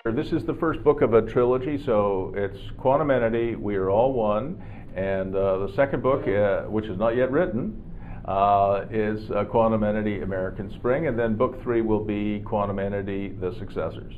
This is the first book of a trilogy, so it's Quantum Entity, We Are All One, and the second book, which is not yet written, is Quantum Entity, American Spring, and then book 3 will be Quantum Entity, The Successors.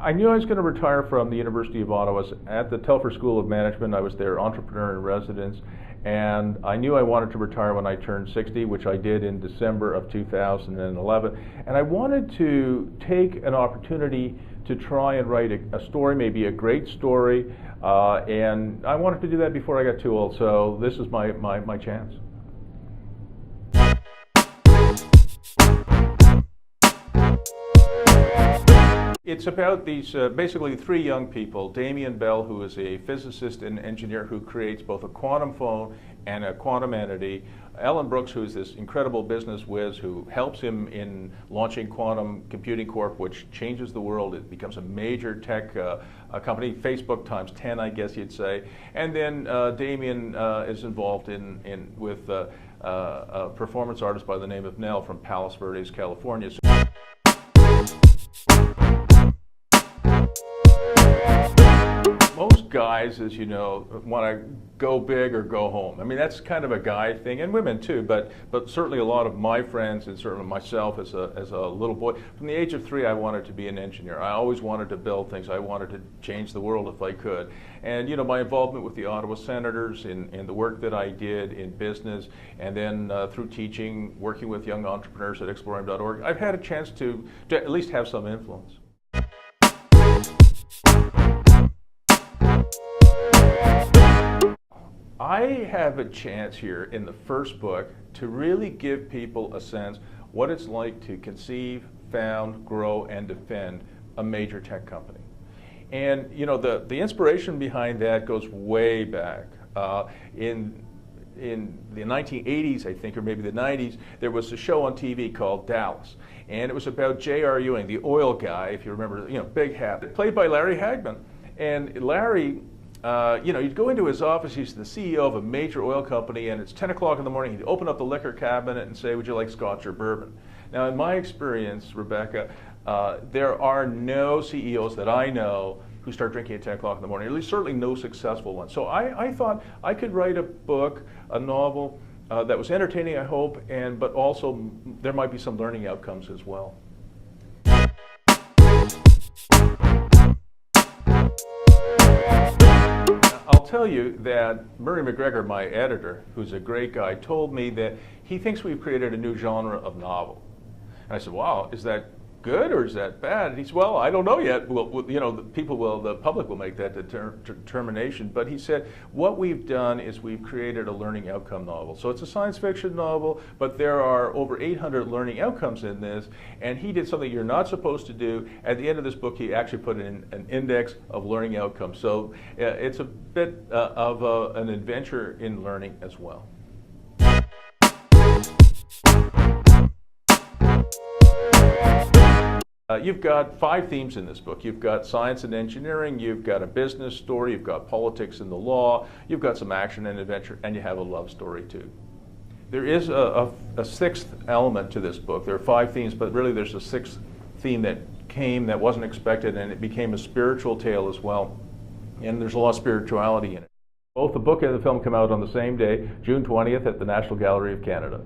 I knew I was going to retire from the University of Ottawa. At the Telfer School of Management, I was their entrepreneur in residence, and I knew I wanted to retire when I turned 60, which I did in December of 2011. And I wanted to take an opportunity to try and write a story, maybe a great story, and I wanted to do that before I got too old, so this is my chance. It's about these basically 3 young people. Damien Bell, who is a physicist and engineer who creates both a quantum phone and a quantum entity. Ellen Brooks, who is this incredible business whiz who helps him in launching Quantum Computing Corp, which changes the world. It becomes a major tech company, Facebook times 10, I guess you'd say. And then Damien is involved with a performance artist by the name of Nell from Palos Verdes, California. Most guys, as you know, want to go big or go home. I mean, that's kind of a guy thing, and women too, but certainly a lot of my friends, and certainly myself as a little boy, from the age of 3, I wanted to be an engineer. I always wanted to build things. I wanted to change the world if I could. And you know, my involvement with the Ottawa Senators in the work that I did in business, and then through teaching, working with young entrepreneurs at Explorim.org, I've had a chance to at least have some influence. I have a chance here in the first book to really give people a sense what it's like to conceive, found, grow, and defend a major tech company. And you know, the inspiration behind that goes way back. In the 1980s, I think, or maybe the 90s, there was a show on TV called Dallas. And it was about J.R. Ewing, the oil guy, if you remember, you know, big hat, played by Larry Hagman. And Larry, you know, you'd go into his office, he's the CEO of a major oil company, and it's 10 o'clock in the morning, he'd open up the liquor cabinet and say, would you like scotch or bourbon? Now, in my experience, Rebecca, there are no CEOs that I know who start drinking at 10 o'clock in the morning, at least certainly no successful ones. So I thought I could write a book, a novel, that was entertaining, I hope, but also there might be some learning outcomes as well. I'll tell you that Murray McGregor, my editor, who's a great guy, told me that he thinks we've created a new genre of novel. And I said, wow, is that good or is that bad? And he said, well, I don't know yet. You know, the public will make that determination. But he said, what we've done is we've created a learning outcome novel. So it's a science fiction novel, but there are over 800 learning outcomes in this. And he did something you're not supposed to do. At the end of this book, he actually put in an index of learning outcomes. So it's a bit of an adventure in learning as well. You've got 5 themes in this book. You've got science and engineering, you've got a business story, you've got politics and the law, you've got some action and adventure, and you have a love story too. There is a 6th element to this book. There are 5 themes, but really there's a 6th theme that wasn't expected, and it became a spiritual tale as well. And there's a lot of spirituality in it. Both the book and the film come out on the same day, June 20th, at the National Gallery of Canada.